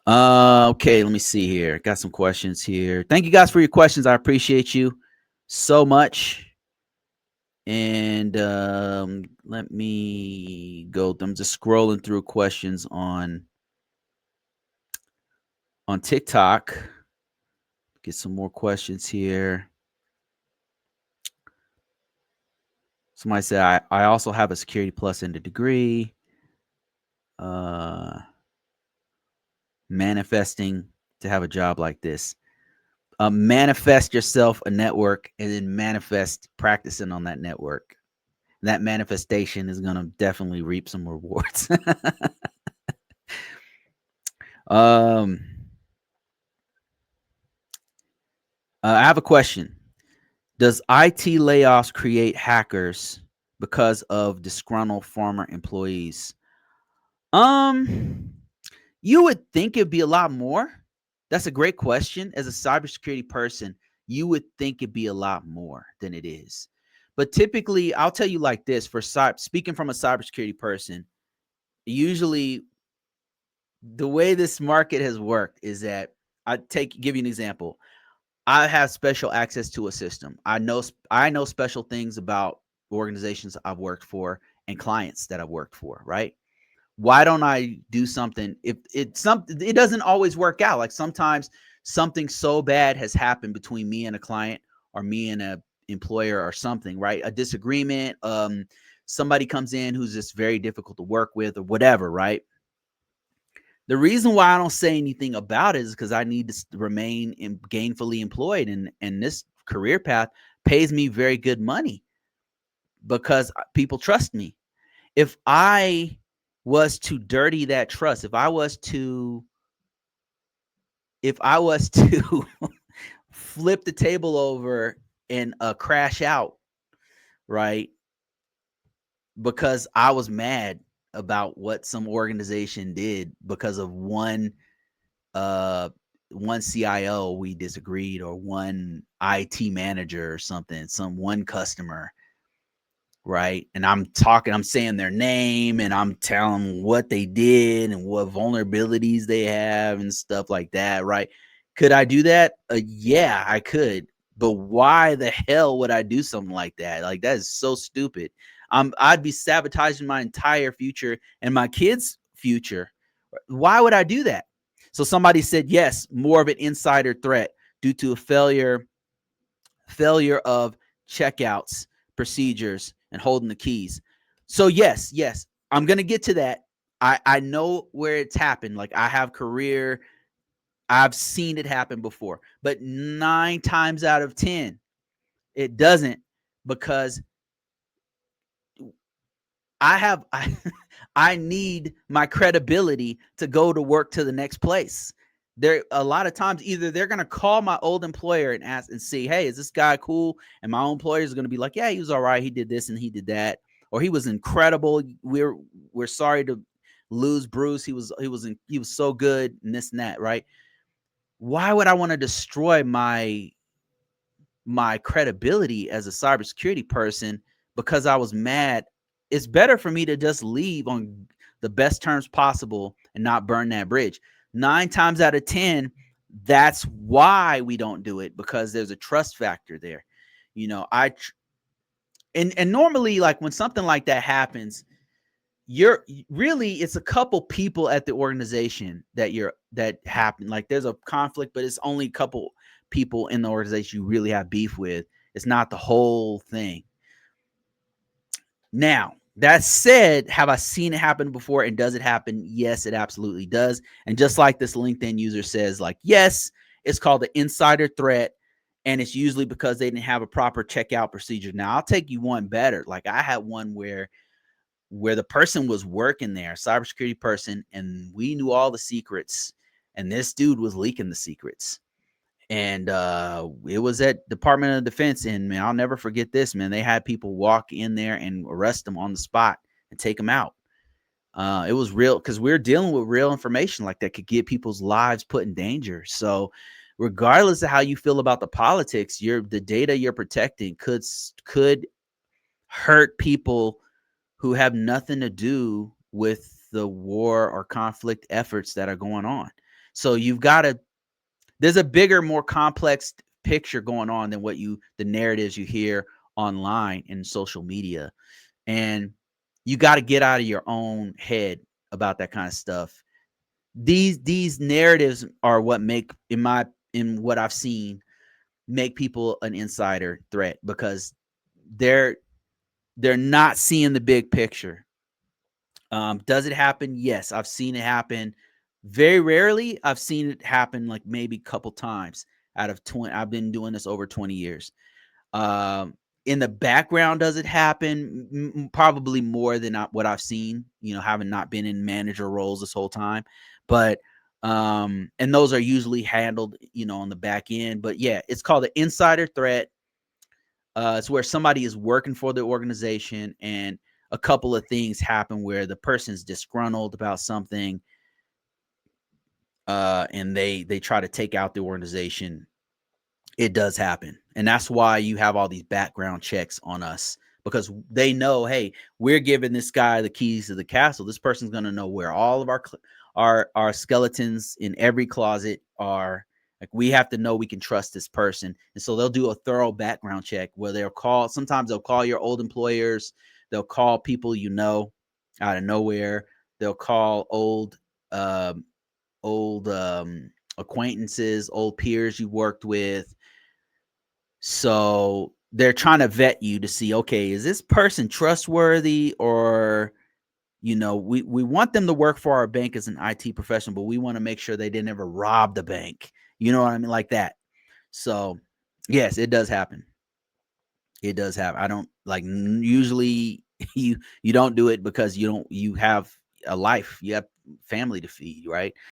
Okay, let me see here. Got some questions here. Thank you guys for your questions. I appreciate you so much. And let me go. I'm just scrolling through questions on TikTok. Get some more questions here. Somebody said I also have a security plus in the degree. Uh Manifesting to have a job like this. Manifest yourself a network and then manifest practicing on that network. That manifestation is going to definitely reap some rewards. um, I have a question. Does IT layoffs create hackers because of disgruntled former employees? Um, you would think it'd be a lot more. That's a great question. As a cybersecurity person, you would think it'd be a lot more than it is. But typically, I'll tell you like this: speaking from a cybersecurity person, usually the way this market has worked is that give you an example. I have special access to a system. I know special things about organizations I've worked for and clients that I've worked for, right? Why don't I do something if it doesn't always work out? Like sometimes something so bad has happened between me and a client or me and a employer or something, right? A disagreement, somebody comes in who's just very difficult to work with or whatever, right? The reason why I don't say anything about it is because I need to remain gainfully employed, and this career path pays me very good money because people trust me. If I was to dirty that trust, if I was to flip the table over and crash out, right? Because I was mad about what some organization did because of uh one CIO we disagreed, or one IT manager or something, some one customer, right? And I'm saying their name and I'm telling them what they did and what vulnerabilities they have and stuff like that, right? Could I do that? Yeah, I could. But why the hell would I do something like that? Like that is so stupid. I'd be sabotaging my entire future and my kids' future. Why would I do that? So somebody said yes, more of an insider threat due to a failure of checkouts, procedures, and holding the keys. So yes, I'm gonna get to that. I know where it's happened. Like I have career, I've seen it happen before, but 9 times out of 10, it doesn't, because I have I need my credibility to go to work to the next place. There a lot of times either they're gonna call my old employer and ask and see, hey, is this guy cool? And my own employer is gonna be like, yeah, he was all right. He did this and he did that, or he was incredible. We're sorry to lose Bruce. He was so good and this and that, right? Why would I want to destroy my credibility as a cybersecurity person because I was mad? It's better for me to just leave on the best terms possible and not burn that bridge. 9 times out of 10, that's why we don't do it, because there's a trust factor there. You know, and normally, like when something like that happens, you're really, it's a couple people at the organization that happen. Like there's a conflict, but it's only a couple people in the organization you really have beef with. It's not the whole thing. Now, that said, have I seen it happen before, and does it happen? Yes, it absolutely does. And just like this LinkedIn user says, like, yes, it's called the insider threat, and it's usually because they didn't have a proper checkout procedure. Now, I'll take you one better. Like I had one where the person was working there, cybersecurity person, and we knew all the secrets, and this dude was leaking the secrets. And it was at Department of Defense, and man, I'll never forget this, man. They had people walk in there and arrest them on the spot and take them out. It was real, because we're dealing with real information like that could get people's lives put in danger. So regardless of how you feel about the politics, the data you're protecting could hurt people who have nothing to do with the war or conflict efforts that are going on. So you've got to, there's a bigger, more complex picture going on than the narratives you hear online and social media. And you got to get out of your own head about that kind of stuff. These narratives are what make, in what I've seen, make people an insider threat, because they're they're not seeing the big picture. Does it happen? Yes, I've seen it happen. Very rarely. I've seen it happen like maybe a couple times out of 20. I've been doing this over 20 years. Um, in the background, does it happen? Probably more than what I've seen, having not been in manager roles this whole time. But and those are usually handled, on the back end. But yeah, it's called an insider threat. It's where somebody is working for the organization, and a couple of things happen where the person's disgruntled about something, and they try to take out the organization. It does happen. And that's why you have all these background checks on us, because they know, hey, we're giving this guy the keys to the castle. This person's going to know where all of our skeletons in every closet are. Like, we have to know we can trust this person. And so they'll do a thorough background check where sometimes they'll call your old employers, they'll call people out of nowhere, they'll call old acquaintances, old peers you worked with. So they're trying to vet you to see, okay, is this person trustworthy? Or, we want them to work for our bank as an IT professional, but we want to make sure they didn't ever rob the bank. You know what I mean? Like that. So yes, it does happen. It does happen. I don't like, usually you don't do it because you have a life, you have family to feed, right?